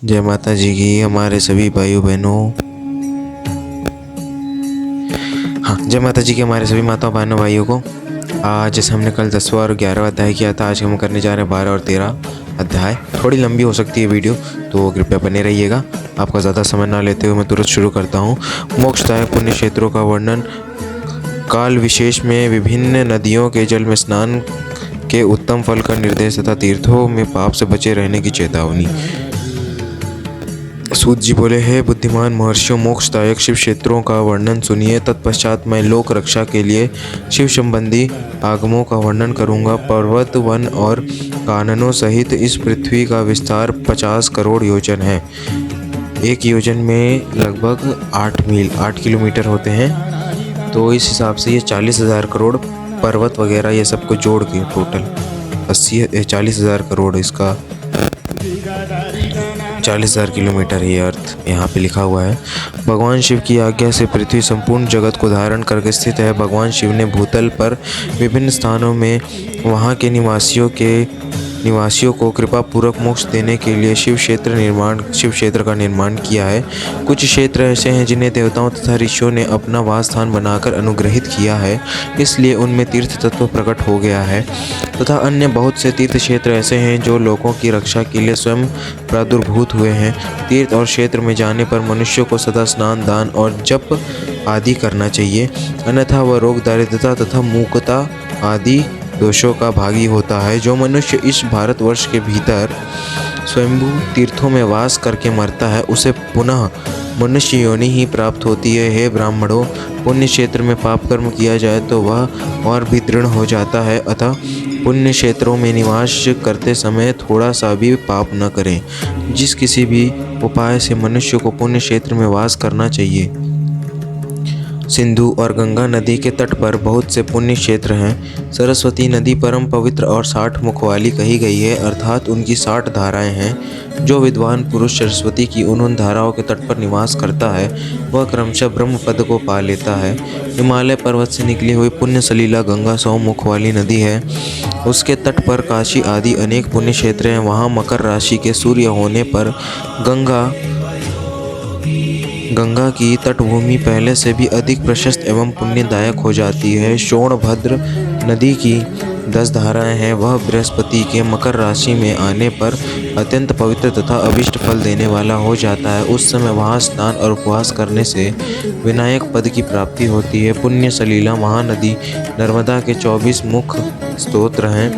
जय माता जी की हमारे सभी भाइयों बहनों। हाँ, जय माता जी की हमारे सभी माताओं बहनों भाइयों को। आज जैसे हमने कल 10वां और 11वां अध्याय किया था, आज हम करने जा रहे हैं 12 और 13 अध्याय। थोड़ी लंबी हो सकती है वीडियो, तो कृपया बने रहिएगा। आपका ज़्यादा समय ना लेते हुए मैं तुरंत शुरू करता हूँ। मोक्षदायक पुण्य क्षेत्रों का वर्णन, काल विशेष में विभिन्न नदियों के जल में स्नान के उत्तम फल का निर्देश तथा तीर्थों में पाप से बचे रहने की चेतावनी। सूत जी बोले, हे बुद्धिमान महर्षियों, मोक्षदायक शिव क्षेत्रों का वर्णन सुनिए। तत्पश्चात मैं लोक रक्षा के लिए शिव संबंधी आगमों का वर्णन करूंगा। पर्वत, वन और काननों सहित इस पृथ्वी का विस्तार 50 करोड़ योजन है। एक योजन में लगभग 8 किलोमीटर होते हैं, तो इस हिसाब से ये 40,000 करोड़ पर्वत वगैरह ये सब को जोड़ के टोटल 40,000 करोड़, इसका 40,000 किलोमीटर ये अर्थ यहाँ पे लिखा हुआ है। भगवान शिव की आज्ञा से पृथ्वी संपूर्ण जगत को धारण करके स्थित है। भगवान शिव ने भूतल पर विभिन्न स्थानों में वहाँ के निवासियों को कृपा पूर्वक मोक्ष देने के लिए शिव क्षेत्र का निर्माण किया है। कुछ क्षेत्र ऐसे हैं जिन्हें देवताओं तथा ऋषियों ने अपना वास स्थान बनाकर अनुग्रहित किया है, इसलिए उनमें तीर्थ तत्व प्रकट हो गया है। तथा अन्य बहुत से तीर्थ क्षेत्र ऐसे हैं जो लोगों की रक्षा के लिए स्वयं प्रादुर्भूत हुए हैं। तीर्थ और क्षेत्र में जाने पर मनुष्य को सदा स्नान, दान और जप आदि करना चाहिए, अन्यथा वह रोग, दारिद्रता तथा मूकता आदि दोषों का भागी होता है। जो मनुष्य इस भारतवर्ष के भीतर स्वयंभू तीर्थों में वास करके मरता है, उसे पुनः मनुष्य योनि ही प्राप्त होती है। हे ब्राह्मणों, पुण्य क्षेत्र में पाप कर्म किया जाए तो वह और भी दृढ़ हो जाता है, अतः पुण्य क्षेत्रों में निवास करते समय थोड़ा सा भी पाप न करें। जिस किसी भी उपाय से मनुष्य को पुण्य क्षेत्र में वास करना चाहिए। सिंधु और गंगा नदी के तट पर बहुत से पुण्य क्षेत्र हैं। सरस्वती नदी परम पवित्र और 60 मुख वाली कही गई है, अर्थात उनकी 60 धाराएं हैं। जो विद्वान पुरुष सरस्वती की उन धाराओं के तट पर निवास करता है, वह क्रमशः ब्रह्म पद को पा लेता है। हिमालय पर्वत से निकली हुई पुण्य सलीला गंगा 100 मुख वाली नदी है। उसके तट पर काशी आदि अनेक पुण्य क्षेत्र हैं। वहाँ मकर राशि के सूर्य होने पर गंगा की तटभूमि पहले से भी अधिक प्रशस्त एवं पुण्यदायक हो जाती है। सोनभद्र नदी की 10 धाराएं हैं। वह बृहस्पति के मकर राशि में आने पर अत्यंत पवित्र तथा अभिष्ट फल देने वाला हो जाता है। उस समय वहाँ स्नान और उपवास करने से विनायक पद की प्राप्ति होती है। पुण्य सलीला महानदी नर्मदा के 24 मुख स्तोत्र हैं।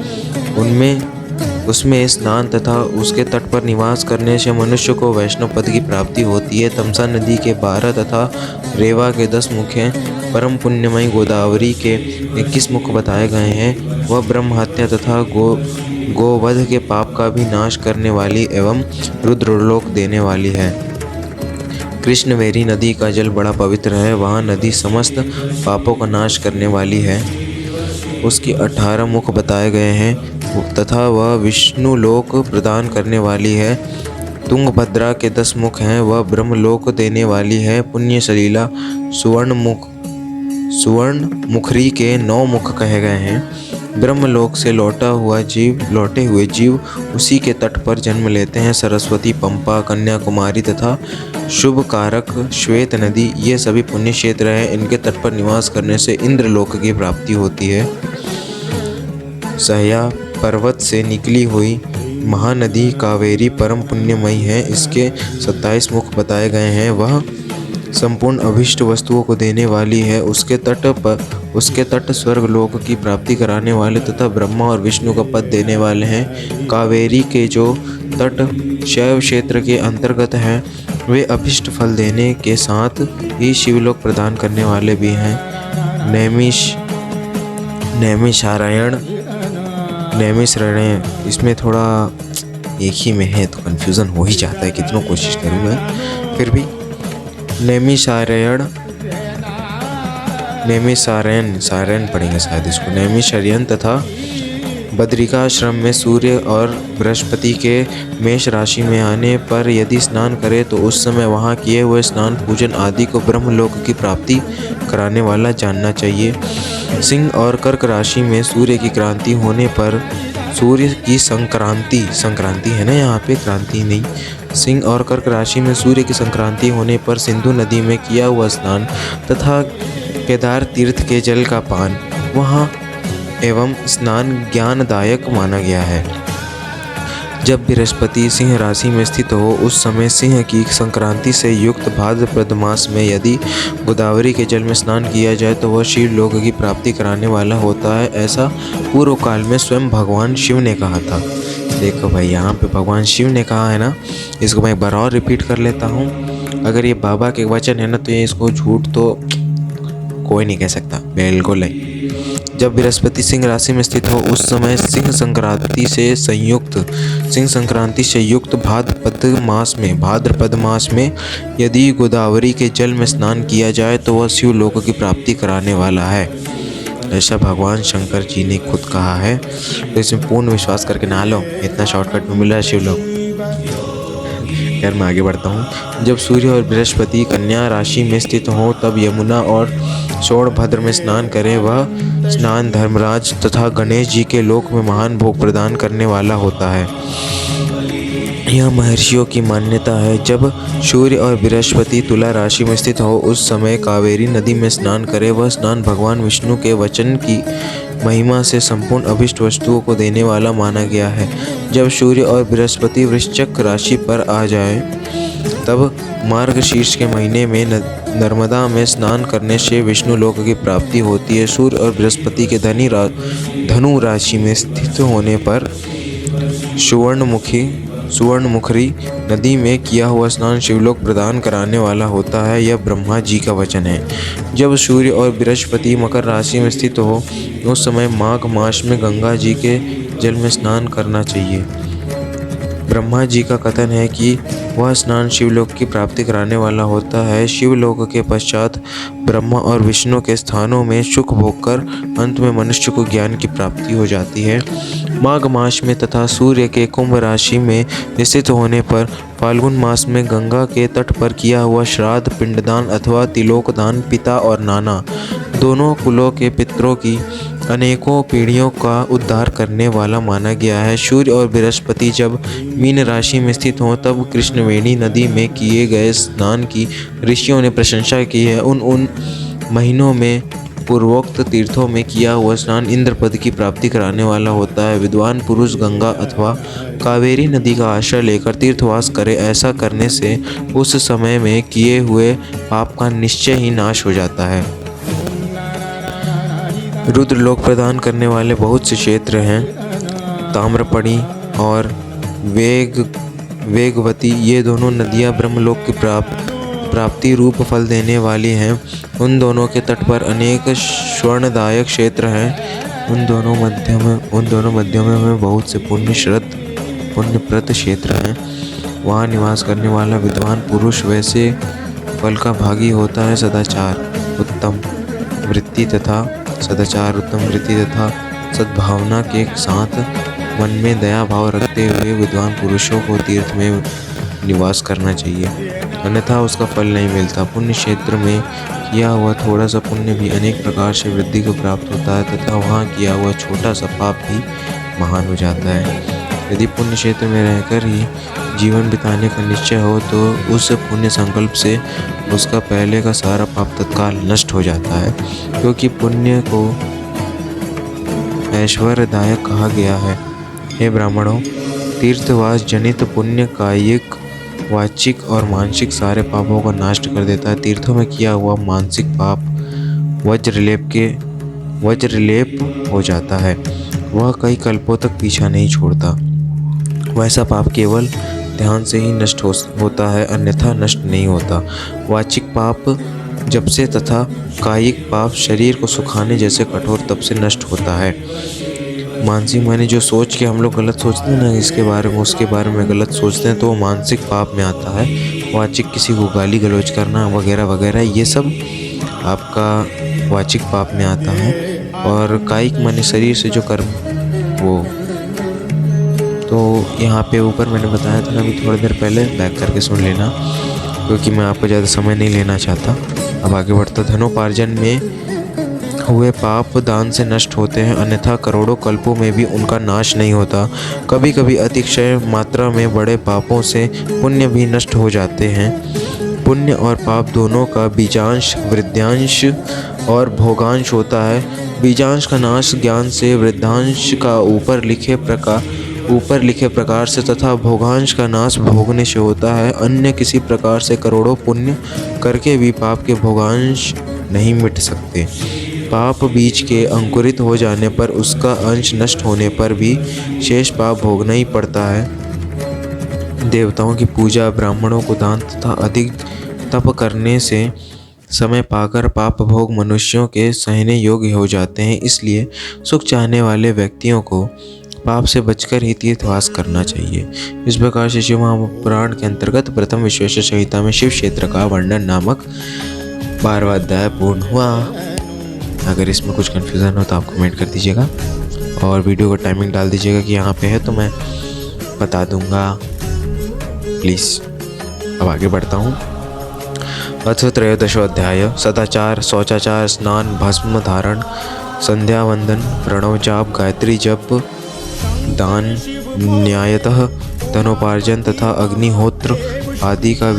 उसमें स्नान तथा उसके तट पर निवास करने से मनुष्य को वैष्णव पद की प्राप्ति होती है। तमसा नदी के 12 तथा रेवा के 10 मुख हैं। परम पुण्यमयी गोदावरी के 21 मुख बताए गए हैं। वह ब्रह्म हत्या तथा गोवध के पाप का भी नाश करने वाली एवं रुद्रलोक देने वाली है। कृष्णवेरी नदी का जल बड़ा पवित्र है। वहाँ नदी समस्त पापों का नाश करने वाली है। उसके 18 मुख बताए गए हैं तथा वह विष्णु लोक प्रदान करने वाली है। तुंगभद्रा के 10 मुख हैं। वह ब्रह्मलोक देने वाली है। पुण्य सलीला सुवर्ण मुखरी के 9 मुख कहे गए हैं। ब्रह्मलोक से लौटे हुए जीव उसी के तट पर जन्म लेते हैं। सरस्वती, पंपा, कन्याकुमारी तथा शुभ कारक श्वेत नदी, ये सभी पुण्य क्षेत्र हैं। इनके तट पर निवास करने से इंद्रलोक की प्राप्ति होती है। सहया पर्वत से निकली हुई महानदी कावेरी परम पुण्यमयी है। इसके 27 मुख बताए गए हैं। वह संपूर्ण अभिष्ट वस्तुओं को देने वाली है। उसके तट स्वर्गलोक की प्राप्ति कराने वाले तथा ब्रह्मा और विष्णु का पद देने वाले हैं। कावेरी के जो तट शैव क्षेत्र के अंतर्गत हैं, वे अभिष्ट फल देने के साथ ही शिवलोक प्रदान करने वाले भी हैं। नैमिषारण्य, इसमें थोड़ा एक ही में है तो कन्फ्यूज़न हो ही जाता है, कितनों कोशिश करूँ मैं फिर भी। सारयन पढ़ेंगे शायद इसको। नैमिषारण्य तथा बद्रिकाश्रम में सूर्य और बृहस्पति के मेष राशि में आने पर यदि स्नान करे तो उस समय वहाँ किए हुए स्नान, पूजन आदि को ब्रह्मलोक की प्राप्ति कराने वाला जानना चाहिए। सिंह और कर्क राशि में सूर्य की क्रांति होने पर सूर्य की संक्रांति है ना, यहाँ पे क्रांति नहीं। सिंह और कर्क राशि में सूर्य की संक्रांति होने पर सिंधु नदी में किया हुआ स्नान तथा केदार तीर्थ के जल का पान वहाँ एवं स्नान ज्ञानदायक माना गया है। जब बृहस्पति सिंह राशि में स्थित हो उस समय सिंह की संक्रांति से युक्त भाद्रपद मास में यदि गोदावरी के जल में स्नान किया जाए तो वह शिव लोक की प्राप्ति कराने वाला होता है। ऐसा पूर्व काल में स्वयं भगवान शिव ने कहा था। देखो भाई, यहाँ पे भगवान शिव ने कहा है ना, इसको मैं एक बार और रिपीट कर लेता हूँ। अगर ये बाबा के वचन है ना तो ये इसको झूठ तो कोई नहीं कह सकता, बिल्कुल नहीं। जब बृहस्पति सिंह राशि में स्थित हो उस समय सिंह संक्रांति से युक्त भाद्रपद मास में यदि गोदावरी के जल में स्नान किया जाए तो वह शिव लोक की प्राप्ति कराने वाला है। ऐसा भगवान शंकर जी ने खुद कहा है, तो इसमें पूर्ण विश्वास करके नहा लो, इतना शॉर्टकट में मिल रहा है शिव लोक। खैर मैं आगे बढ़ता हूँ। जब सूर्य और बृहस्पति कन्या राशि में स्थित हो तब यमुना और सोनभद्र में स्नान करें। वह स्नान धर्मराज तथा गणेश जी के लोक में महान भोग प्रदान करने वाला होता है। यह महर्षियों की मान्यता है। जब सूर्य और बृहस्पति तुला राशि में स्थित हो उस समय कावेरी नदी में स्नान करें। वह स्नान भगवान विष्णु के वचन की महिमा से संपूर्ण अभिष्ट वस्तुओं को देने वाला माना गया है। जब सूर्य और बृहस्पति वृश्चिक राशि पर आ जाए तब मार्गशीर्ष के महीने में नर्मदा में स्नान करने से विष्णु लोक की प्राप्ति होती है। सूर्य और बृहस्पति के धनु राशि में स्थित होने पर सुवर्णमुखी नदी में किया हुआ स्नान शिवलोक प्रदान कराने वाला होता है। यह ब्रह्मा जी का वचन है। जब सूर्य और बृहस्पति मकर राशि में स्थित हो उस समय माघ मास में गंगा जी के जल में स्नान करना चाहिए। ब्रह्मा जी का कथन है कि वह स्नान शिवलोक की प्राप्ति कराने वाला होता है। शिवलोक के पश्चात ब्रह्मा और विष्णु के स्थानों में सुख भोगकर अंत में मनुष्य को ज्ञान की प्राप्ति हो जाती है। माघ मास में तथा सूर्य के कुंभ राशि में स्थित होने पर फाल्गुन मास में गंगा के तट पर किया हुआ श्राद्ध, पिंडदान अथवा तिलोकदान पिता और नाना दोनों कुलों के पितरों की अनेकों पीढ़ियों का उद्धार करने वाला माना गया है। सूर्य और बृहस्पति जब मीन राशि में स्थित हों तब कृष्णवेणी नदी में किए गए स्नान की ऋषियों ने प्रशंसा की है। उन महीनों में पूर्वोक्त तीर्थों में किया हुआ स्नान इंद्र पद की प्राप्ति कराने वाला होता है। विद्वान पुरुष गंगा अथवा कावेरी नदी का आश्रय लेकर तीर्थवास करे। ऐसा करने से उस समय में किए हुए पाप का निश्चय ही नाश हो जाता है। रुद्र लोक प्रदान करने वाले बहुत से क्षेत्र हैं। ताम्रपणी और वेगवती ये दोनों नदियाँ ब्रह्मलोक की प्राप्ति रूप फल देने वाली हैं। उन दोनों के तट पर अनेक स्वर्णदायक क्षेत्र हैं। उन दोनों मध्यों में बहुत से पुण्यप्रद क्षेत्र हैं। वहाँ निवास करने वाला विद्वान पुरुष वैसे फल का भागी होता है। सदाचार उत्तम वृत्ति तथा सद्भावना के साथ मन में दया भाव रखते हुए विद्वान पुरुषों को तीर्थ में निवास करना चाहिए, अन्यथा उसका फल नहीं मिलता। पुण्य क्षेत्र में किया हुआ थोड़ा सा पुण्य भी अनेक प्रकार से वृद्धि को प्राप्त होता है तथा वहाँ किया हुआ छोटा सा पाप भी महान हो जाता है। यदि पुण्य क्षेत्र में रहकर ही जीवन बिताने का निश्चय हो तो उस पुण्य संकल्प से उसका पहले का सारा पाप तत्काल नष्ट हो जाता है, क्योंकि पुण्य को ऐश्वर्यदायक कहा गया है। हे ब्राह्मणों, तीर्थवास जनित पुण्य कायिक, वाचिक और मानसिक सारे पापों का नाश कर देता है। तीर्थों में किया हुआ मानसिक पाप वज्रलेप हो जाता है, वह कई कल्पों तक पीछा नहीं छोड़ता। वैसा पाप केवल ध्यान से ही नष्ट होता है, अन्यथा नष्ट नहीं होता। वाचिक पाप जब से तथा कायिक पाप शरीर को सुखाने जैसे कठोर तप से नष्ट होता है। मानसिक माने जो सोच के हम लोग गलत सोचते हैं ना, इसके बारे में उसके बारे में गलत सोचते हैं तो वो मानसिक पाप में आता है। वाचिक किसी को गाली गलौज करना वगैरह वगैरह, ये सब आपका वाचिक पाप में आता है। और कायिक माने शरीर से जो कर्म, वो तो यहाँ पे ऊपर मैंने बताया था अभी थोड़ी देर पहले, बैक करके सुन लेना क्योंकि मैं आपको ज़्यादा समय नहीं लेना चाहता। अब आगे बढ़ता। धनोपार्जन में हुए पाप दान से नष्ट होते हैं, अन्यथा करोड़ों कल्पों में भी उनका नाश नहीं होता। कभी कभी अतिशय मात्रा में बड़े पापों से पुण्य भी नष्ट हो जाते हैं। पुण्य और पाप दोनों का बीजांश, वृद्धांश और भोगांश होता है। बीजांश का नाश ज्ञान से, वृद्धांश का ऊपर लिखे प्रकार से तथा भोगांश का नाश भोगने से होता है। अन्य किसी प्रकार से करोड़ों पुण्य करके भी पाप के भोगांश नहीं मिट सकते। पाप बीज के अंकुरित हो जाने पर उसका अंश नष्ट होने पर भी शेष पाप भोगना ही पड़ता है। देवताओं की पूजा, ब्राह्मणों को दान तथा अधिक तप करने से समय पाकर पाप भोग मनुष्यों के सहने योग्य हो जाते हैं। इसलिए सुख चाहने वाले व्यक्तियों को पाप से बचकर ही तीर्थवास करना चाहिए। इस प्रकार से शिव महापुराण के अंतर्गत प्रथम विश्वेश्वर संहिता में शिव क्षेत्र का वर्णन नामक 12वां अध्याय पूर्ण हुआ। अगर इसमें कुछ कन्फ्यूज़न हो तो आप कमेंट कर दीजिएगा और वीडियो का टाइमिंग डाल दीजिएगा कि यहाँ पे है तो मैं बता दूँगा। प्लीज़ अब आगे बढ़ता हूँ। अथ त्रयोदशो अध्याय सदाचार, शौचाचार, स्नान, भस्म धारण, संध्या वंदन, प्रणव जाप, गायत्री जप, दान, न्यायतः धनोपार्जन तथा अग्निहोत्र आदि की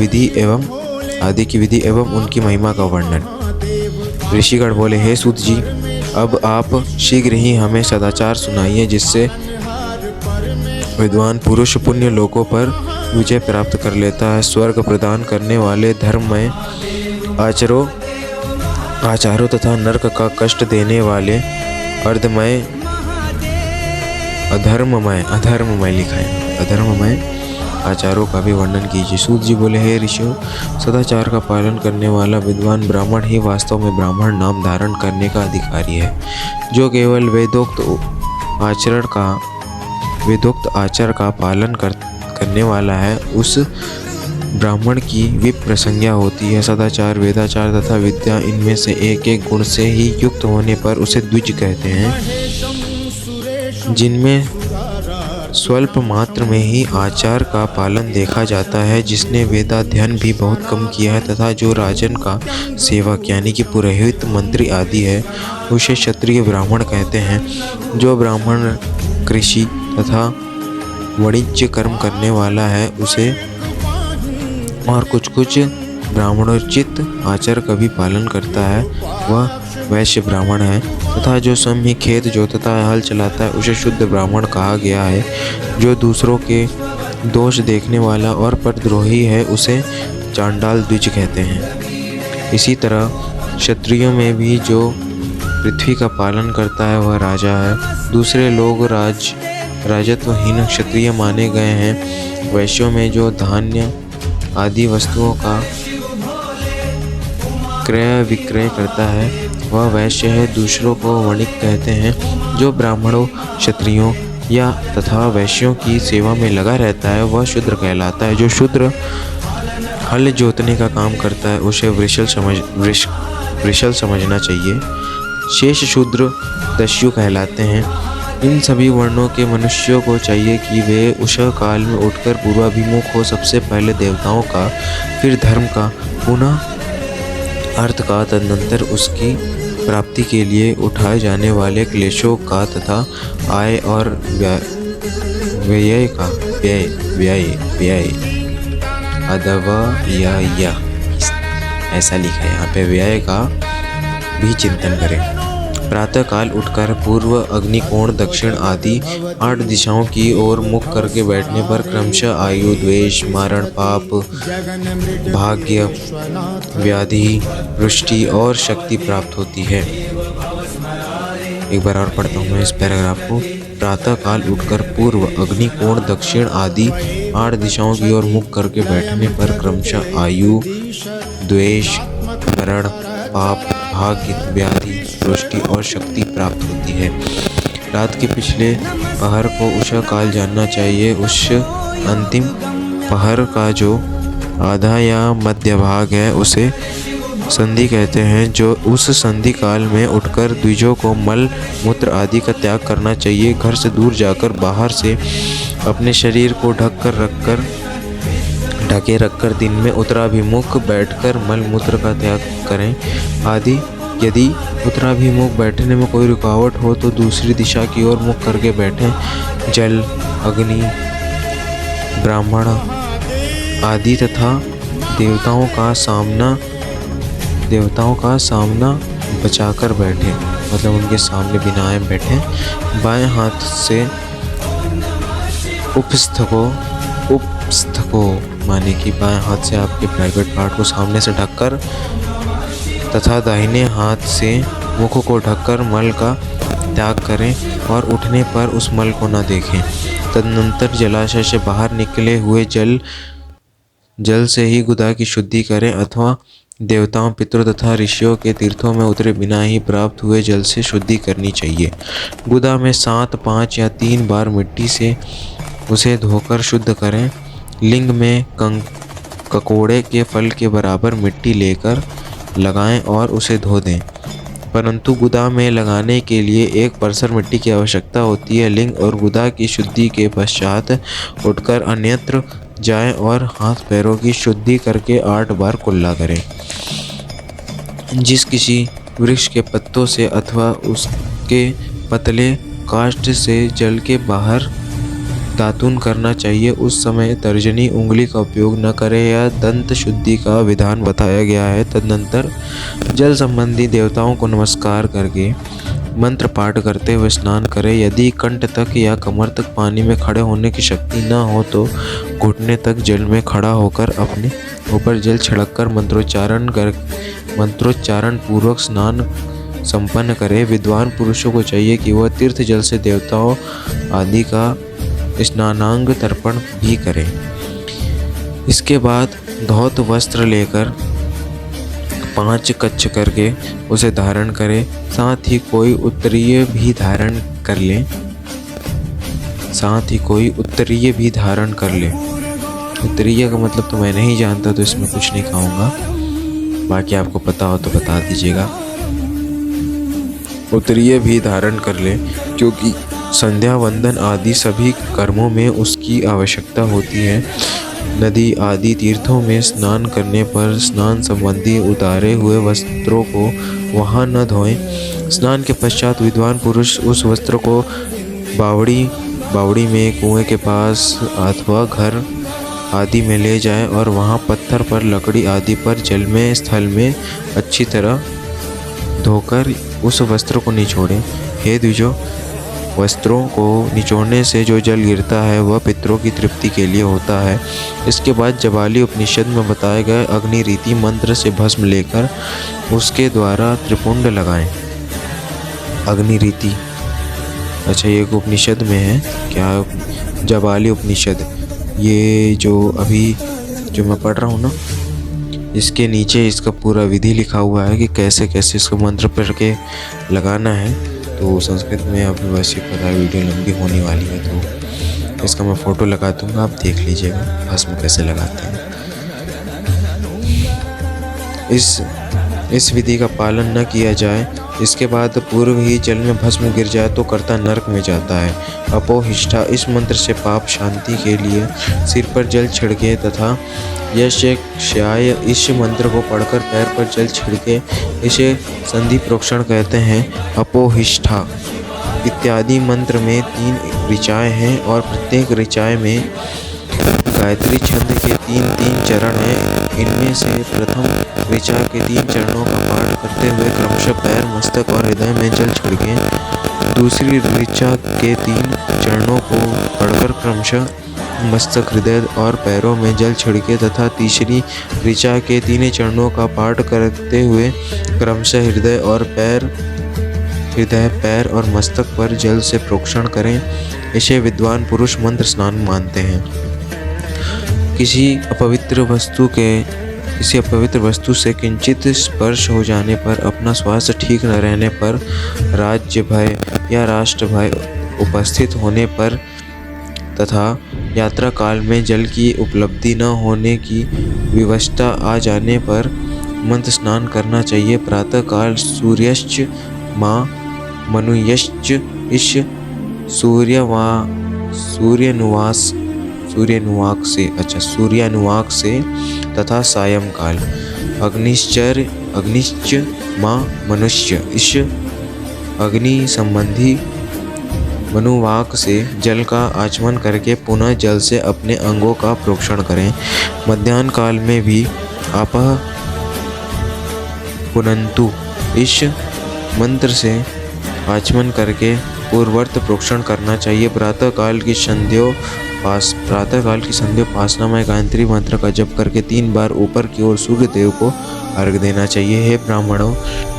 विधि एवं उनकी महिमा का वर्णन। ऋषिगण बोले, हे सूत जी, अब आप शीघ्र ही हमें सदाचार सुनाइए जिससे विद्वान पुरुष पुण्य लोकों पर विजय प्राप्त कर लेता है। स्वर्ग प्रदान करने वाले धर्ममय आचारों तथा नरक का कष्ट देने वाले अधर्ममय आचारों का भी वर्णन कीजिए। सूत जी बोले, हे ऋषियों, सदाचार का पालन करने वाला विद्वान ब्राह्मण ही वास्तव में ब्राह्मण नाम धारण करने का अधिकारी है। जो केवल वेदोक्त आचार का पालन करने वाला है उस ब्राह्मण की विप्र संज्ञा होती है। सदाचार, वेदाचार तथा विद्या, इनमें से एक एक गुण से ही युक्त होने पर उसे द्विज कहते हैं। जिनमें स्वल्प मात्र में ही आचार का पालन देखा जाता है, जिसने वेदाध्ययन भी बहुत कम किया है तथा जो राजन का सेवक यानी कि पुरोहित, मंत्री आदि है, उसे क्षत्रिय ब्राह्मण कहते हैं। जो ब्राह्मण कृषि तथा वाणिज्य कर्म करने वाला है उसे और कुछ ब्राह्मणोचित आचार का भी पालन करता है, वह वैश्य ब्राह्मण है। तथा जो स्वयं ही खेत जोतता है, हल चलाता है, उसे शुद्ध ब्राह्मण कहा गया है। जो दूसरों के दोष देखने वाला और परद्रोही है उसे चांडाल द्विज कहते हैं। इसी तरह क्षत्रियों में भी जो पृथ्वी का पालन करता है वह राजा है। दूसरे लोग राजत्वहीन क्षत्रिय माने गए हैं। वैश्यों में जो धान्य आदि वस्तुओं का क्रय विक्रय करता है वह वैश्य है। दूसरों को वणिक कहते हैं। जो ब्राह्मणों, क्षत्रियों या तथा वैश्यों की सेवा में लगा रहता है वह शूद्र कहलाता है। जो शूद्र हल जोतने का काम करता है उसे वृषल समझना चाहिए। शेष शूद्र दस्यु कहलाते हैं। इन सभी वर्णों के मनुष्यों को चाहिए कि वे उषः काल में उठकर पूर्वाभिमुख हो। सबसे पहले देवताओं का, फिर धर्म का, पुनः अर्थ का, तदनंतर उसकी प्राप्ति के लिए उठाए जाने वाले क्लेशों का तथा आय और व्यय का ऐसा लिखा है यहाँ पे, व्यय का भी चिंतन करें। प्रातः काल उठकर पूर्व, अग्निकोण, दक्षिण आदि 8 दिशाओं की ओर मुख करके बैठने पर क्रमशः आयु, द्वेष, मारण, पाप, भाग्य, व्याधि, वृष्टि और शक्ति प्राप्त होती है। एक बार और पढ़ता हूँ मैं इस पैराग्राफ को। प्रातः काल उठकर पूर्व, अग्निकोण, दक्षिण आदि 8 दिशाओं की ओर मुख करके बैठने पर क्रमशः आयु, द्वेष, मरण, पाप, भाग्य, व्याधि, वृष्टि और शक्ति प्राप्त होती है। रात के पिछले पहर को उषः काल जानना चाहिए। उस अंतिम पहर का जो आधा या मध्य भाग है उसे संधि कहते हैं। जो उस संधि काल में उठकर द्विजों को मल मूत्र आदि का त्याग करना चाहिए। घर से दूर जाकर बाहर से अपने शरीर को ढके रखकर दिन में उत्तराभिमुख बैठकर मल मूत्र का त्याग करें। आदि यदि उत्तराभिमुख बैठने में कोई रुकावट हो तो दूसरी दिशा की ओर मुख करके बैठें। जल, अग्नि, ब्राह्मण आदि तथा देवताओं का सामना बचाकर बैठें, मतलब उनके सामने बिना आए बैठें। बाएं हाथ से उपस्थ को माने कि बाएं हाथ से आपके प्राइवेट पार्ट को सामने से ढककर तथा दाहिने हाथ से मुख को ढककर मल का त्याग करें और उठने पर उस मल को न देखें। तदनंतर जलाशय से बाहर निकले हुए जल से ही गुदा की शुद्धि करें अथवा देवताओं, पितरों तथा ऋषियों के तीर्थों में उतरे बिना ही प्राप्त हुए जल से शुद्धि करनी चाहिए। गुदा में 7, 5 या 3 बार मिट्टी से उसे धोकर शुद्ध करें। लिंग में ककोड़े के फल के बराबर मिट्टी लेकर लगाएं और उसे धो दें, परंतु गुदा में लगाने के लिए 1 परसर मिट्टी की आवश्यकता होती है। लिंग और गुदा की शुद्धि के पश्चात उठकर अन्यत्र जाएं और हाथ पैरों की शुद्धि करके 8 बार कुल्ला करें। जिस किसी वृक्ष के पत्तों से अथवा उसके पतले काष्ठ से जल के बाहर दातून करना चाहिए, उस समय तर्जनी उंगली का उपयोग न करें या दंत शुद्धि का विधान बताया गया है। तदनंतर जल संबंधी देवताओं को नमस्कार करके मंत्र पाठ करते हुए स्नान करें। यदि कंठ तक या कमर तक पानी में खड़े होने की शक्ति न हो तो घुटने तक जल में खड़ा होकर अपने ऊपर जल छिड़ककर मंत्रोच्चारण पूर्वक स्नान संपन्न करें। विद्वान पुरुषों को चाहिए कि वह तीर्थ जल से देवताओं आदि का स्नानांग तर्पण भी करें। इसके बाद धौत वस्त्र लेकर 5 कच्छ करके उसे धारण करें। साथ ही कोई उत्तरीय भी धारण कर ले। उत्तरीय का मतलब तो मैं नहीं जानता, तो इसमें कुछ नहीं कहूँगा, बाकी आपको पता हो तो बता दीजिएगा। उत्तरीय भी धारण कर ले, क्योंकि संध्या वंदन आदि सभी कर्मों में उसकी आवश्यकता होती है। नदी आदि तीर्थों में स्नान करने पर स्नान संबंधी उतारे हुए वस्त्रों को वहाँ न धोएं। स्नान के पश्चात विद्वान पुरुष उस वस्त्र को बावड़ी में, कुएं के पास अथवा घर आदि में ले जाएं और वहाँ पत्थर पर, लकड़ी आदि पर जल में स्थल में अच्छी तरह धोकर उस वस्त्र को निचोड़ें। हे द्विजों, वस्त्रों को निचोड़ने से जो जल गिरता है वह पितरों की तृप्ति के लिए होता है। इसके बाद जबाली उपनिषद में बताए गए अग्नि रीति मंत्र से भस्म लेकर उसके द्वारा त्रिपुंड लगाएं। अग्नि रीति, अच्छा ये उपनिषद में है क्या? जबाली उपनिषद, ये जो मैं पढ़ रहा हूँ ना, इसके नीचे इसका पूरा विधि लिखा हुआ है कि कैसे कैसे इसको मंत्र पढ़ के लगाना है। तो संस्कृत में अभी वैसे पता है, वीडियो लंबी होने वाली है तो इसका मैं फ़ोटो लगा दूँगा, आप देख लीजिएगा भस्म कैसे लगाते हैं। इस विधि का पालन न किया जाए, इसके बाद पूर्व ही जल में भस्म गिर जाए तो कर्ता नरक में जाता है। अपोहिष्ठा, इस मंत्र से पाप शांति के लिए सिर पर जल छिड़के तथा यशक्ष्याय, इस मंत्र को पढ़कर पैर पर जल छिड़के, इसे संधि प्रोक्षण कहते हैं। अपोहिष्ठा इत्यादि मंत्र में 3 ऋचाएँ हैं और प्रत्येक ऋचाएँ में गायत्री छंद के 3-3 चरण हैं। इनमें से प्रथम ऋचा के 3 चरणों का पाठ करते हुए क्रमशः पैर, मस्तक और हृदय में जल छिड़कें। दूसरी ऋचा के 3 चरणों को पढ़कर क्रमशः मस्तक, हृदय और पैरों में जल छिड़के तथा तीसरी ऋचा के 3 चरणों का पाठ करते हुए क्रमशः हृदय, पैर और मस्तक पर जल से प्रोक्षण करें। इसे विद्वान पुरुष मंत्र स्नान मानते हैं। किसी अपवित्र वस्तु से किंचित स्पर्श हो जाने पर, अपना स्वास्थ्य ठीक न रहने पर, राज्य भय या राष्ट्र भय उपस्थित होने पर तथा यात्रा काल में जल की उपलब्धि न होने की विवशता आ जाने पर मंत्र स्नान करना चाहिए। प्रातः काल सूर्यश्च माँ मनुयश्च इस सूर्यानुवाक से तथा सायंकाल अग्निश्च मां मनुष्य। इस अग्नि संबंधी मनुवाक से जल का आचमन करके पुनः जल से अपने अंगों का प्रोक्षण करें। मध्याह्न काल में भी आपः पुनन्तु इस मंत्र से आचमन करके पूर्ववर्त प्रोक्षण करना चाहिए। प्रातः काल की संध्योपासना में गायत्री मंत्र का जप करके 3 बार ऊपर की ओर सूर्य देव को अर्घ देना चाहिए। हे ब्राह्मणों,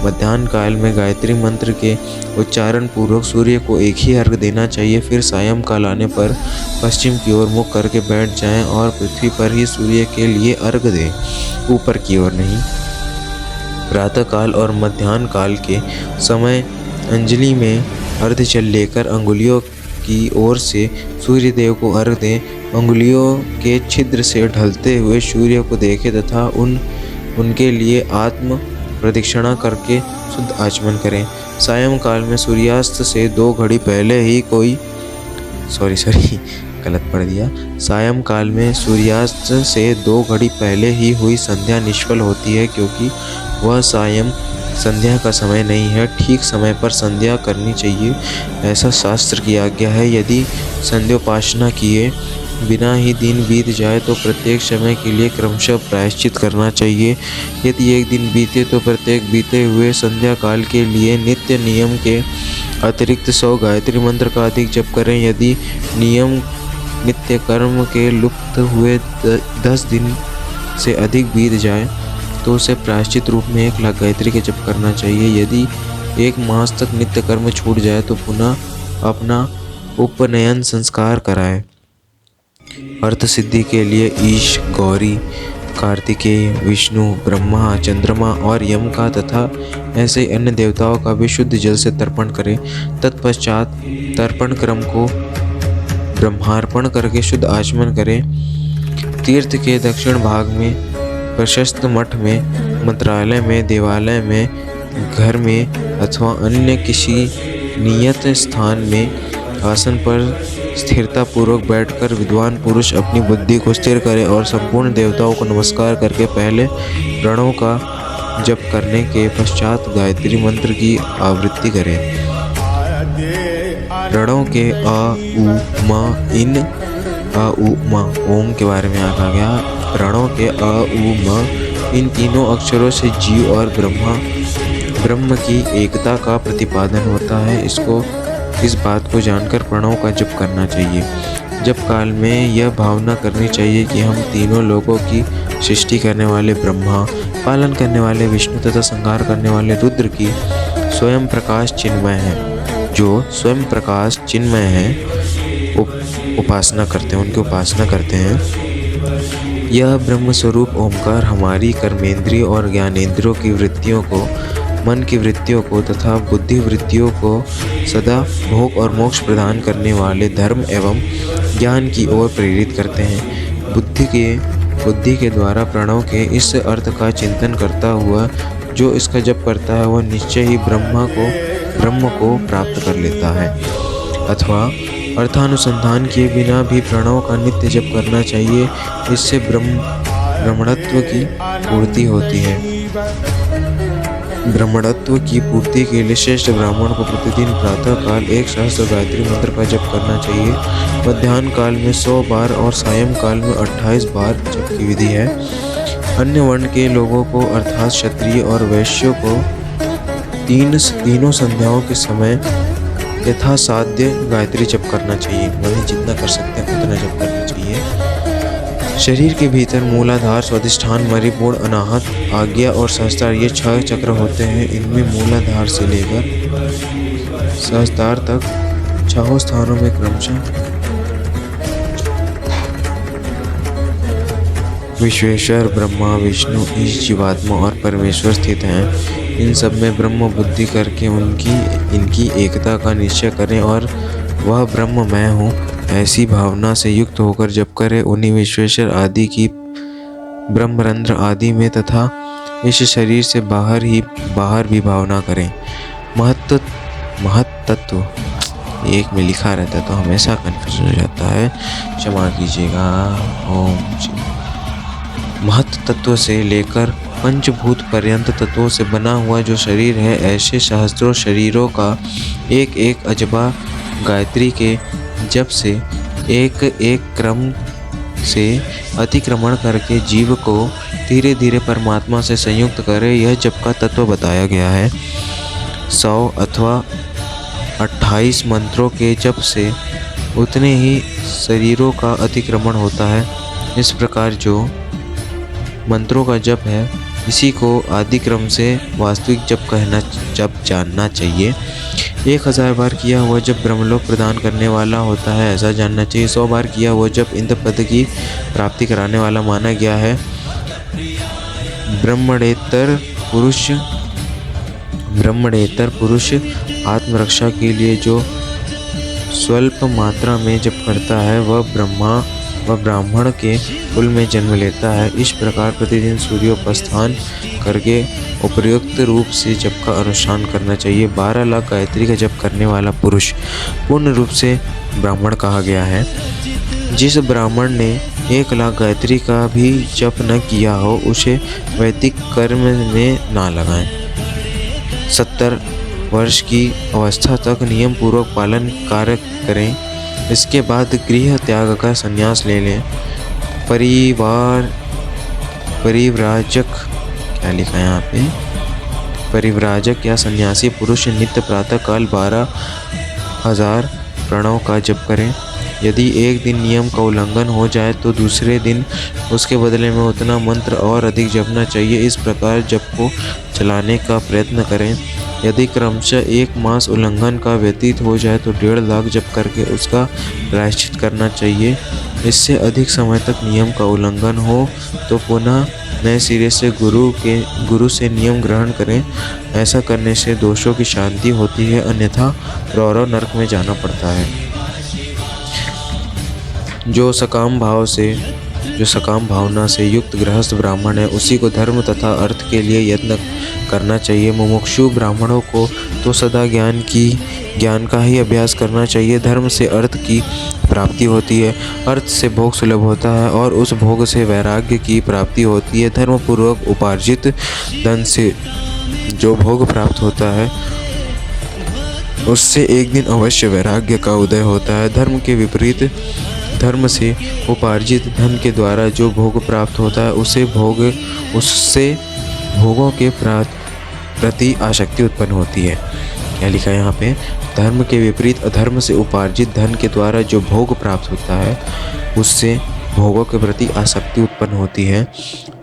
मध्याह्न काल में गायत्री मंत्र के उच्चारण पूर्वक सूर्य को एक ही अर्घ देना चाहिए। फिर सायं काल आने पर पश्चिम की ओर मुख करके बैठ जाएं और पृथ्वी पर ही सूर्य के लिए अर्घ दें, ऊपर की ओर नहीं। प्रातः काल और मध्याह्न काल के समय अंजलि में अर्ध जल लेकर अंगुलियों की ओर से सूर्य देव को अर्घ दें। अंगुलियों के छिद्र से ढलते हुए सूर्य को देखें तथा उनके लिए आत्म प्रदक्षिणा करके शुद्ध आचमन करें। सायं काल में सूर्यास्त से 2 घड़ी पहले ही गलत पढ़ दिया। सायं काल में सूर्यास्त से 2 घड़ी पहले ही हुई संध्या निष्फल होती है, क्योंकि वह सायं संध्या का समय नहीं है। ठीक समय पर संध्या करनी चाहिए, ऐसा शास्त्र की आज्ञा है। यदि संध्योपासना किए बिना ही दिन बीत जाए तो प्रत्येक समय के लिए क्रमशः प्रायश्चित करना चाहिए। यदि एक दिन बीते तो प्रत्येक बीते हुए संध्या काल के लिए नित्य नियम के अतिरिक्त 100 गायत्री मंत्र का अधिक जप करें। यदि नियम नित्य कर्म के लुप्त हुए 10 दिन से अधिक बीत जाए तो उसे प्रायश्चित रूप में 1 लाख गायत्री के जप करना चाहिए। यदि 1 मास तक नित्य कर्म छूट जाए तो पुनः अपना उपनयन संस्कार कराएं। अर्थ सिद्धि के लिए ईश, गौरी, कार्तिकेय, विष्णु, ब्रह्मा, चंद्रमा और यम का तथा ऐसे अन्य देवताओं का भी शुद्ध जल से तर्पण करें। तत्पश्चात तर्पण क्रम को ब्रह्मार्पण करके शुद्ध आचमन करें। तीर्थ के दक्षिण भाग में प्रशस्त मठ में, मंत्रालय में, देवालय में, घर में अथवा अन्य किसी नियत स्थान में आसन पर स्थिरता पूर्वक बैठकर विद्वान पुरुष अपनी बुद्धि को स्थिर करे और संपूर्ण देवताओं को नमस्कार करके पहले प्रणव का जप करने के पश्चात गायत्री मंत्र की आवृत्ति करें। प्रणव के अ, उ, म, इन, अ, उ, म ओम के बारे में कहा गया। प्रणव के अ, उ, म इन तीनों अक्षरों से जीव और ब्रह्म की एकता का प्रतिपादन होता है। इस बात को जानकर प्रणव का जप करना चाहिए। जप काल में यह भावना करनी चाहिए कि हम तीनों लोगों की सृष्टि करने वाले ब्रह्मा, पालन करने वाले विष्णु तथा संहार करने वाले रुद्र की स्वयं प्रकाश चिन्मय है। जो स्वयं प्रकाश चिन्मय है उपासना करते हैं। यह ब्रह्म स्वरूप ओमकार हमारी कर्मेंद्रिय और ज्ञानेंद्रियों की वृत्तियों को, मन की वृत्तियों को तथा बुद्धि वृत्तियों को सदा भोग और मोक्ष प्रदान करने वाले धर्म एवं ज्ञान की ओर प्रेरित करते हैं। बुद्धि के द्वारा प्रणव के इस अर्थ का चिंतन करता हुआ जो इसका जप करता है वह निश्चय ही ब्रह्म को प्राप्त कर लेता है। अथवा अर्थानुसंधान किए बिना भी प्रणव का नित्य जप करना चाहिए। इससे ब्रह्मणत्व की पूर्ति होती है। ब्रह्मणत्व की पूर्ति के लिए श्रेष्ठ ब्राह्मण को प्रतिदिन प्रातः काल 1 सहस्त्र गायत्री मंत्र का जप करना चाहिए। मध्याह्न काल में 100 बार और सायं काल में 28 बार जप की विधि है। अन्य वर्ण के लोगों को अर्थात क्षत्रिय और वैश्यों को तीनों संध्याओं के समय यथासाध्य गायत्री जप करना चाहिए। मतलब जितना कर सकते हैं उतना जप करना चाहिए। शरीर के भीतर मूलाधार, स्वाधिष्ठान, मणिपुर, अनाहत, आज्ञा और सहस्त्रार ये 6 चक्र होते हैं। इनमें मूलाधार से लेकर सहस्त्रार तक 6 स्थानों में क्रमशः विश्वेश्वर, ब्रह्मा, विष्णु, ईश, जीवात्मा और परमेश्वर स्थित हैं। इन सब में ब्रह्म बुद्धि करके इनकी एकता का निश्चय करें और वह ब्रह्म मैं हूँ ऐसी भावना से युक्त होकर जप करें। उन्हीं विश्वेश्वर आदि की ब्रह्मरंध्र आदि में तथा इस शरीर से बाहर भी भावना करें। महत्तत्व एक में लिखा रहता है तो हमेशा कन्फ्यूजन हो जाता है, क्षमा कीजिएगा। ओम महत्व तत्व से लेकर पंचभूत पर्यंत तत्वों से बना हुआ जो शरीर है, ऐसे सहस्त्रों शरीरों का एक एक अजबा गायत्री के जप से एक एक क्रम से अतिक्रमण करके जीव को धीरे धीरे परमात्मा से संयुक्त करे, यह जप का तत्व बताया गया है। 100 अथवा 28 मंत्रों के जप से उतने ही शरीरों का अतिक्रमण होता है। इस प्रकार जो मंत्रों का जप है, इसी को आदि क्रम से वास्तविक जप जानना चाहिए। 1000 बार किया हुआ जप ब्रह्मलोक प्रदान करने वाला होता है, ऐसा जानना चाहिए। 100 बार किया हुआ जप इंद्र पद की प्राप्ति कराने वाला माना गया है। ब्रह्मणेतर पुरुष आत्मरक्षा के लिए जो स्वल्प मात्रा में जप करता है, वह ब्राह्मण के कुल में जन्म लेता है। इस प्रकार प्रतिदिन सूर्योपास्थान करके उपयुक्त रूप से जप का अनुष्ठान करना चाहिए। 12 लाख गायत्री का जप करने वाला पुरुष पूर्ण रूप से ब्राह्मण कहा गया है। जिस ब्राह्मण ने 1 लाख गायत्री का भी जप न किया हो, उसे वैदिक कर्म में ना लगाएं। 70 वर्ष की अवस्था तक नियम पूर्वक पालन कार्य करें। इसके बाद गृह त्याग का संन्यास ले लें। परिव्राजक क्या लिखा है यहाँ पे, परिव्राजक या सन्यासी पुरुष नित्य प्रातः काल 12,000 प्रणव का जप करें। यदि एक दिन नियम का उल्लंघन हो जाए तो दूसरे दिन उसके बदले में उतना मंत्र और अधिक जपना चाहिए। इस प्रकार जप को चलाने का प्रयत्न करें। यदि क्रमशः 1 मास उल्लंघन का व्यतीत हो जाए तो 1.5 लाख जप करके उसका प्रायश्चित करना चाहिए। इससे अधिक समय तक नियम का उल्लंघन हो तो पुनः नए सिरे से गुरु से नियम ग्रहण करें। ऐसा करने से दोषों की शांति होती है, अन्यथा रौरव नरक में जाना पड़ता है। जो सकाम भावना से युक्त गृहस्थ ब्राह्मण है, उसी को धर्म तथा अर्थ के लिए यत्न करना चाहिए। मुमुक्षु ब्राह्मणों को तो सदा ज्ञान का ही अभ्यास करना चाहिए। धर्म से अर्थ की प्राप्ति होती है, अर्थ से भोग सुलभ होता है और उस भोग से वैराग्य की प्राप्ति होती है। धर्म पूर्वक उपार्जित धन से जो भोग प्राप्त होता है, उससे एक दिन अवश्य वैराग्य का उदय होता है। धर्म के विपरीत धर्म से उपार्जित धन के द्वारा जो भोग प्राप्त होता है, उससे भोगों के प्रति आसक्ति उत्पन्न होती है। क्या लिखा है यहाँ पे, धर्म के विपरीत अधर्म से उपार्जित धन के द्वारा जो भोग प्राप्त होता है, उससे भोगों के प्रति आसक्ति उत्पन्न होती है।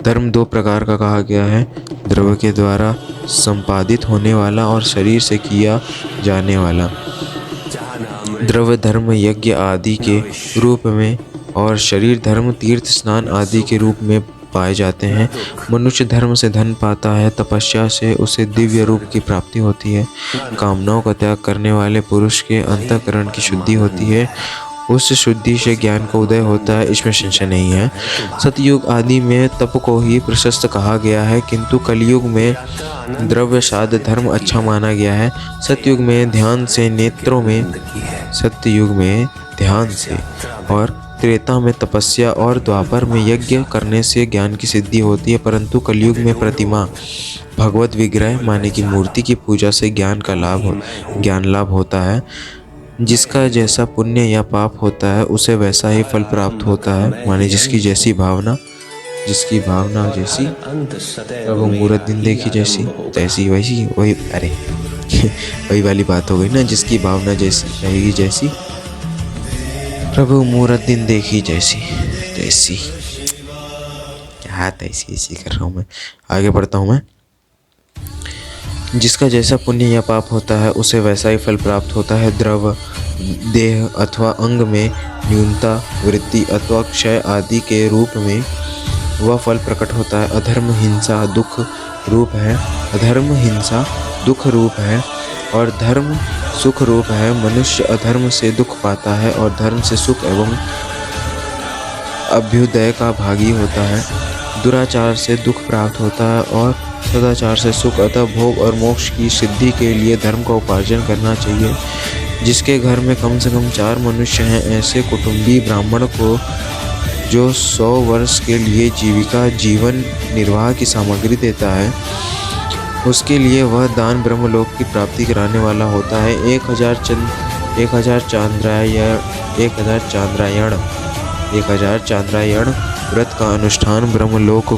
धर्म 2 प्रकार का कहा गया है, द्रव्य के द्वारा संपादित होने वाला और शरीर से किया जाने वाला। द्रव्य धर्म यज्ञ आदि के रूप में और शरीर धर्म तीर्थ स्नान आदि के रूप में पाए जाते हैं। मनुष्य धर्म से धन पाता है, तपस्या से उसे दिव्य रूप की प्राप्ति होती है। कामनाओं का त्याग करने वाले पुरुष के अंतःकरण की शुद्धि होती है, उस शुद्धि से ज्ञान का उदय होता है, इसमें संशय नहीं है। सतयुग आदि में तप को ही प्रशस्त कहा गया है, किंतु कलयुग में द्रव्य साध धर्म अच्छा माना गया है। सतयुग में ध्यान से और त्रेता में तपस्या और द्वापर में यज्ञ करने से ज्ञान की सिद्धि होती है, परंतु कलयुग में प्रतिमा, भगवत विग्रह माने की मूर्ति की पूजा से ज्ञान लाभ होता है। जिसका जैसा पुण्य या पाप होता है, उसे वैसा ही फल प्राप्त होता है, माने जिसकी भावना जैसी, अब मुहूर्त दिन देखी जैसी तैसी वैसी, वही वाली बात हो गई ना, जिसकी भावना जैसी रहेगी जैसी, प्रभु मुहूर्त दिन देखी जैसी तैसी। क्या तैसी कर रहा हूँ मैं, आगे बढ़ता हूँ मैं। जिसका जैसा पुण्य या पाप होता है, उसे वैसा ही फल प्राप्त होता है। द्रव्य देह अथवा अंग में न्यूनता, वृद्धि अथवा क्षय आदि के रूप में वह फल प्रकट होता है। अधर्म हिंसा दुख रूप है और धर्म सुख रूप है। मनुष्य अधर्म से दुख पाता है और धर्म से सुख एवं अभ्युदय का भागी होता है। दुराचार से दुख प्राप्त होता है और सदाचार से सुख। अतः भोग और मोक्ष की सिद्धि के लिए धर्म का उपार्जन करना चाहिए। जिसके घर में कम से कम 4 मनुष्य हैं, ऐसे कुटुंबी ब्राह्मण को जो 100 वर्ष के लिए जीविका जीवन निर्वाह की सामग्री देता है, उसके लिए वह दान ब्रह्मलोक की प्राप्ति कराने वाला होता है। 1000 चांद्रायण व्रत का अनुष्ठान ब्रह्मलोक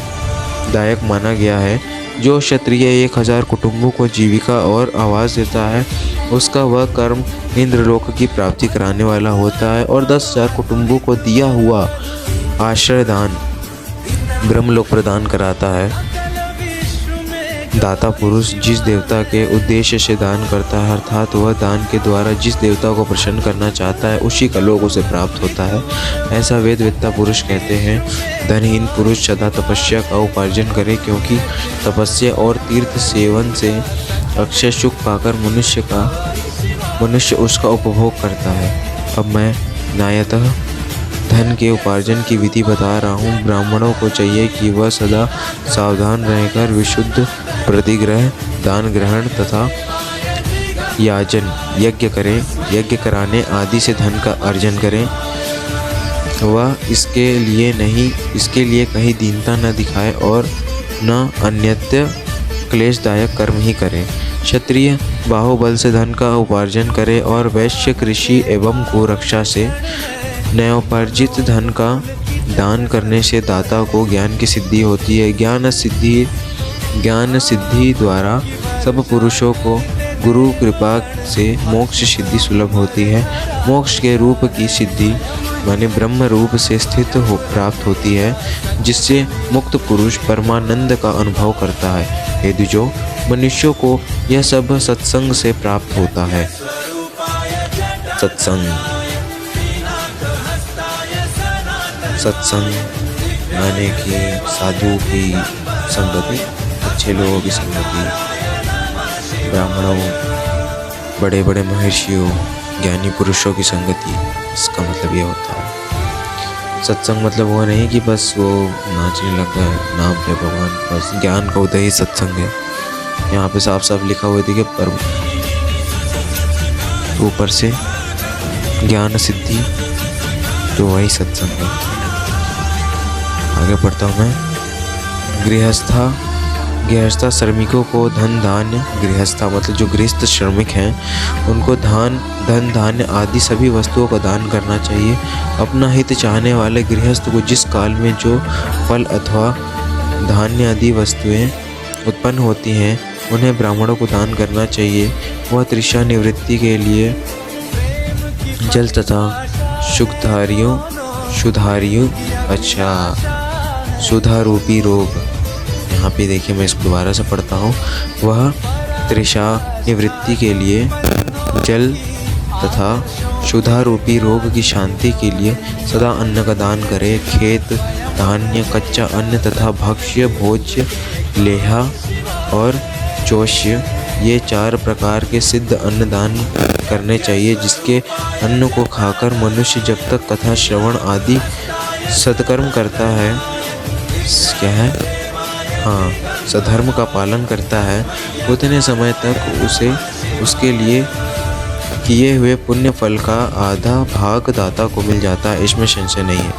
दायक माना गया है। जो क्षत्रिय 1000 कुटुंबों को जीविका और आवास देता है, उसका वह कर्म इंद्रलोक की प्राप्ति कराने वाला होता है। और 10,000 कुटुंबों को दिया हुआ आश्रय दान ब्रह्मलोक प्रदान कराता है। दाता पुरुष जिस देवता के उद्देश्य से दान करता है, अर्थात वह दान के द्वारा जिस देवता को प्रसन्न करना चाहता है, उसी का लोक उसे प्राप्त होता है। ऐसा वेदवेत्ता पुरुष कहते हैं। धनहीन पुरुष सदा तपस्या का उपार्जन करे, क्योंकि तपस्या और तीर्थ सेवन से अक्षय सुख पाकर मनुष्य उसका उपभोग करता है। अब मैं न्यायतः धन के उपार्जन की विधि बता रहा हूँ। ब्राह्मणों को चाहिए कि वह सदा सावधान रहकर विशुद्ध प्रतिग्रह, दान ग्रहण तथा याजन, यज्ञ करें। यज्ञ कराने आदि से धन का अर्जन करें। वह इसके लिए कहीं दीनता न दिखाए और न अन्यत्र क्लेशदायक कर्म ही करे। क्षत्रिय बाहुबल से धन का उपार्जन करे और वैश्य कृषि एवं गोरक्षा से। नयोपार्जित धन का दान करने से दाता को ज्ञान की सिद्धि होती है। ज्ञान सिद्धि द्वारा सब पुरुषों को गुरु कृपा से मोक्ष सिद्धि सुलभ होती है। मोक्ष के रूप की सिद्धि माने ब्रह्म रूप से स्थित प्राप्त होती है, जिससे मुक्त पुरुष परमानंद का अनुभव करता है। हे द्विजों, मनुष्यों को यह सब सत्संग से प्राप्त होता है। सत्संग माने कि साधु की संगति, अच्छे लोगों की संगति, ब्राह्मणों, बड़े बड़े महर्षियों, ज्ञानी पुरुषों की संगति। इसका मतलब ये होता है। सत्संग मतलब वो नहीं कि बस वो नाचने लग गए, नाम पे भगवान, बस ज्ञान का उदय ही सत्संग है। यहाँ पे साफ साफ लिखा हुआ है कि पर ऊपर से ज्ञान सिद्धि, तो वही सत्संग है। आगे पढ़ता हूँ मैं। गृहस्था श्रमिकों को धन धान्य, गृहस्था मतलब जो गृहस्थ श्रमिक हैं, उनको धन धान्य आदि सभी वस्तुओं का दान करना चाहिए। अपना हित चाहने वाले गृहस्थ को जिस काल में जो फल अथवा धान्य आदि वस्तुएं उत्पन्न होती हैं, उन्हें ब्राह्मणों को दान करना चाहिए। वह तृष्णा निवृत्ति के लिए जल तथा सुधारूपी रोग, यहाँ पे देखिए मैं इसको दोबारा से पढ़ता हूँ। वह तृष्णा निवृत्ति के लिए जल तथा सुधारूपी रोग की शांति के लिए सदा अन्न का दान करे। खेत, धान्य, कच्चा अन्न तथा भक्ष्य, भोज्य, लेहा और चोष्य, ये 4 प्रकार के सिद्ध अन्न दान करने चाहिए, जिसके अन्न को खाकर मनुष्य जब तक कथा श्रवण आदि सत्कर्म करता है, क्या है, हाँ, सधर्म का पालन करता है, उतने समय तक उसके लिए किए हुए पुण्य फल का आधा भाग दाता को मिल जाता है। इसमें संशय नहीं है।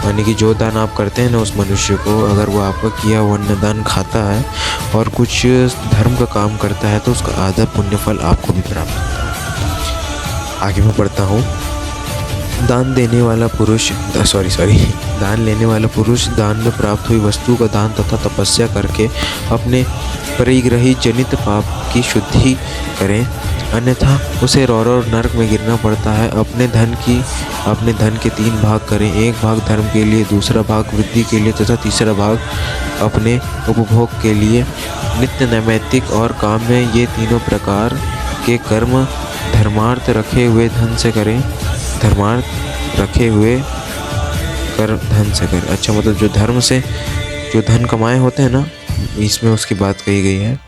यानी कि जो दान आप करते हैं ना, उस मनुष्य को अगर वो आपका किया हुआ अन्नदान खाता है और कुछ धर्म का काम करता है, तो उसका आधा पुण्य फल आपको भी प्राप्त होता है। आगे मैं पढ़ता हूँ। दान लेने वाला पुरुष दान में प्राप्त हुई वस्तु का दान तथा तपस्या करके अपने परिग्रही जनित पाप की शुद्धि करें, अन्यथा उसे रौरव नरक में गिरना पड़ता है। अपने धन के 3 भाग करें। 1 भाग धर्म के लिए, दूसरा भाग वृद्धि के लिए तथा तीसरा भाग अपने उपभोग के लिए। नित्य, नैमित्तिक और काम्य, ये तीनों प्रकार के कर्म धर्मार्थ रखे हुए धन से करें। अच्छा, मतलब जो धन कमाए होते हैं ना, इसमें उसकी बात कही गई है।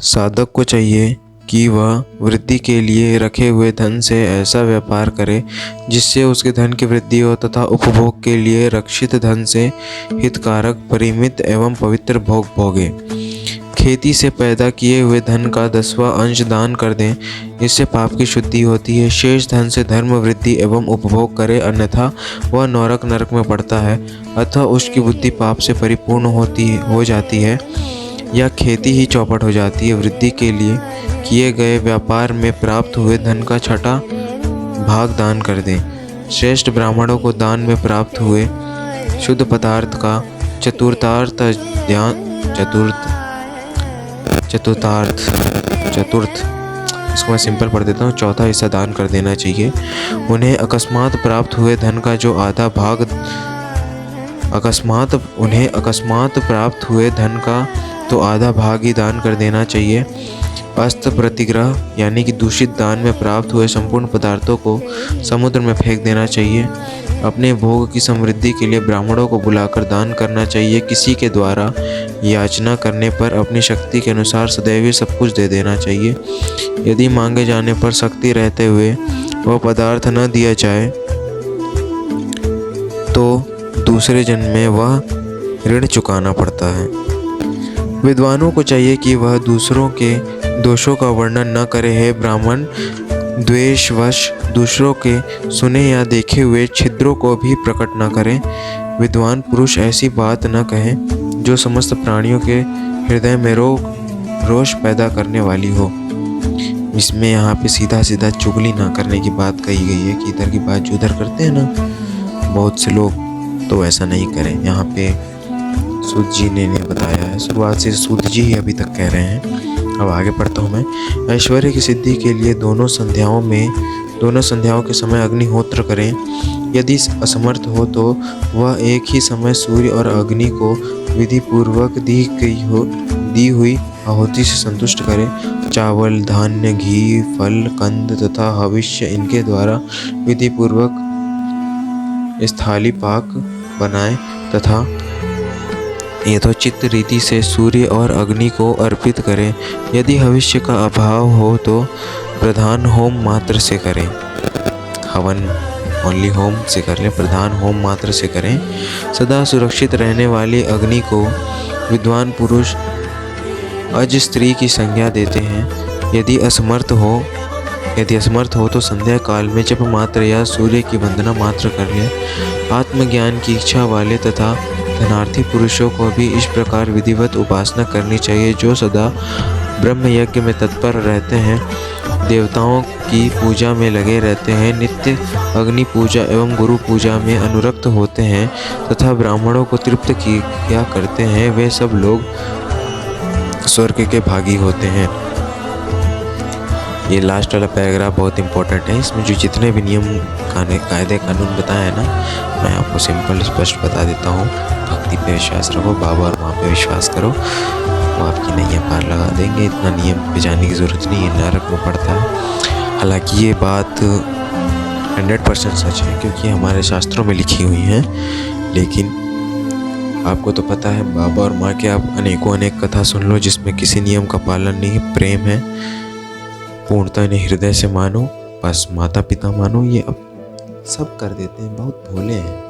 साधक को चाहिए कि वह वृद्धि के लिए रखे हुए धन से ऐसा व्यापार करे जिससे उसके धन की वृद्धि हो, तथा उपभोग के लिए रक्षित धन से हितकारक, परिमित एवं पवित्र भोग भोगे। खेती से पैदा किए हुए धन का 10वां अंश दान कर दें, इससे पाप की शुद्धि होती है। शेष धन से धर्म वृद्धि एवं उपभोग करे, अन्यथा वह नरक में पड़ता है। अतः उसकी बुद्धि पाप से परिपूर्ण हो जाती है या खेती ही चौपट हो जाती है। वृद्धि के लिए किए गए व्यापार में प्राप्त हुए धन का 6वां भाग दान कर दें। श्रेष्ठ ब्राह्मणों को दान में प्राप्त हुए शुद्ध पदार्थ का चतुर्थ इसको मैं सिंपल पढ़ देता हूँ, 4था हिस्सा दान कर देना चाहिए। उन्हें अकस्मात प्राप्त हुए धन का जो आधा भाग अकस्मात प्राप्त हुए धन का तो आधा भाग ही दान कर देना चाहिए। अस्त प्रतिग्रह यानी कि दूषित दान में प्राप्त हुए संपूर्ण पदार्थों को समुद्र में फेंक देना चाहिए। अपने भोग की समृद्धि के लिए ब्राह्मणों को बुलाकर दान करना चाहिए। किसी के द्वारा याचना करने पर अपनी शक्ति के अनुसार सदैव सब कुछ दे देना चाहिए। यदि मांगे जाने पर शक्ति रहते हुए वह पदार्थ न दिया जाए तो दूसरे जन्म में वह ऋण चुकाना पड़ता है। विद्वानों को चाहिए कि वह दूसरों के दोषों का वर्णन न करे। हे ब्राह्मण, द्वेषवश दूसरों के सुने या देखे हुए छिद्रों को भी प्रकट न करें। विद्वान पुरुष ऐसी बात न कहें जो समस्त प्राणियों के हृदय में रोष पैदा करने वाली हो। इसमें यहाँ पे सीधा सीधा चुगली ना करने की बात कही गई है कि इधर की बात जो उधर करते हैं ना बहुत से लोग, तो ऐसा नहीं करें। यहाँ पे सूत जी ने बताया है, शुरुआत से सूत जी ही अभी तक कह रहे हैं। अब आगे पढ़ता हूँ मैं। ऐश्वर्य की सिद्धि के लिए दोनों संध्याओं के समय अग्निहोत्र करें। यदि असमर्थ हो तो वह एक ही समय सूर्य और अग्नि को विधि पूर्वक दी हुई आहुति से संतुष्ट करें। चावल, धान्य, घी, फल, कंद तथा हविष्य इनके द्वारा विधि पूर्वक स्थाली पाक बनाए तथा यथोचित रीति से सूर्य और अग्नि को अर्पित करें। यदि भविष्य का अभाव हो तो प्रधान होम मात्र से करें। हवन ओनली होम से कर लें, प्रधान होम मात्र से करें। सदा सुरक्षित रहने वाली अग्नि को विद्वान पुरुष अज स्त्री की संज्ञा देते हैं। यदि असमर्थ हो तो संध्या काल में जप मात्र या सूर्य की वंदना मात्र कर लें। आत्मज्ञान की इच्छा वाले तथा धनार्थी पुरुषों को भी इस प्रकार विधिवत उपासना करनी चाहिए, जो सदा ब्रह्म यज्ञ में तत्पर रहते हैं, देवताओं की पूजा में लगे रहते हैं, नित्य अग्नि पूजा एवं गुरु पूजा में अनुरक्त होते हैं तथा ब्राह्मणों को तृप्त किया करते हैं। वे सब लोग स्वर्ग के भागी होते हैं। ये लास्ट वाला पैराग्राफ बहुत इंपॉर्टेंट है। इसमें जो जितने भी नियम कायदे कानून बताए हैं ना, मैं आपको सिंपल स्पष्ट बता देता हूँ। भक्ति पे विश्वास रखो, बाबा और माँ पे विश्वास करो, वो आपकी नैया पार लगा देंगे। इतना नियम पे जाने की ज़रूरत नहीं है, नरक में पड़ता है। हालांकि ये बात 100% सच है क्योंकि हमारे शास्त्रों में लिखी हुई हैं, लेकिन आपको तो पता है बाबा और माँ के आप अनेक कथा सुन लो जिसमें किसी नियम का पालन नहीं, प्रेम है, पूर्णतः इन्हें हृदय से मानो, बस माता पिता मानो, ये अब सब कर देते हैं, बहुत भोले हैं।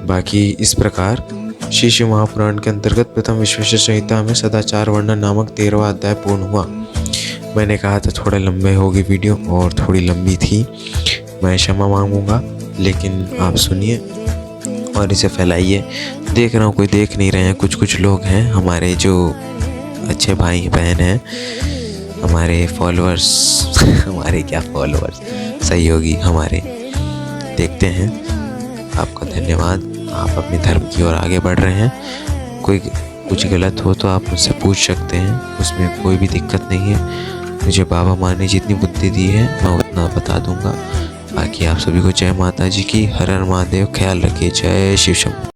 बाकी इस प्रकार श्री शिव महापुराण के अंतर्गत प्रथम विश्वेश्वर संहिता में सदाचार वर्णन नामक 13वां अध्याय पूर्ण हुआ। मैंने कहा था थोड़ा लंबे होगी वीडियो और थोड़ी लंबी थी, मैं क्षमा मांगूंगा, लेकिन आप सुनिए और इसे फैलाइए। देख रहा हूँ कोई देख नहीं रहे हैं, कुछ लोग हैं हमारे जो अच्छे भाई बहन हैं, हमारे फॉलोअर्स हमारे क्या फॉलोअर्स, सहयोगी हमारे, देखते हैं। आपका धन्यवाद, आप अपने धर्म की ओर आगे बढ़ रहे हैं। कोई कुछ गलत हो तो आप मुझसे पूछ सकते हैं, उसमें कोई भी दिक्कत नहीं है। मुझे बाबा माँ ने जितनी बुद्धि दी है मैं उतना बता दूंगा। बाकी आप सभी को जय माता जी की, हर हर महादेव, ख्याल रखिए, जय शिव शंभू।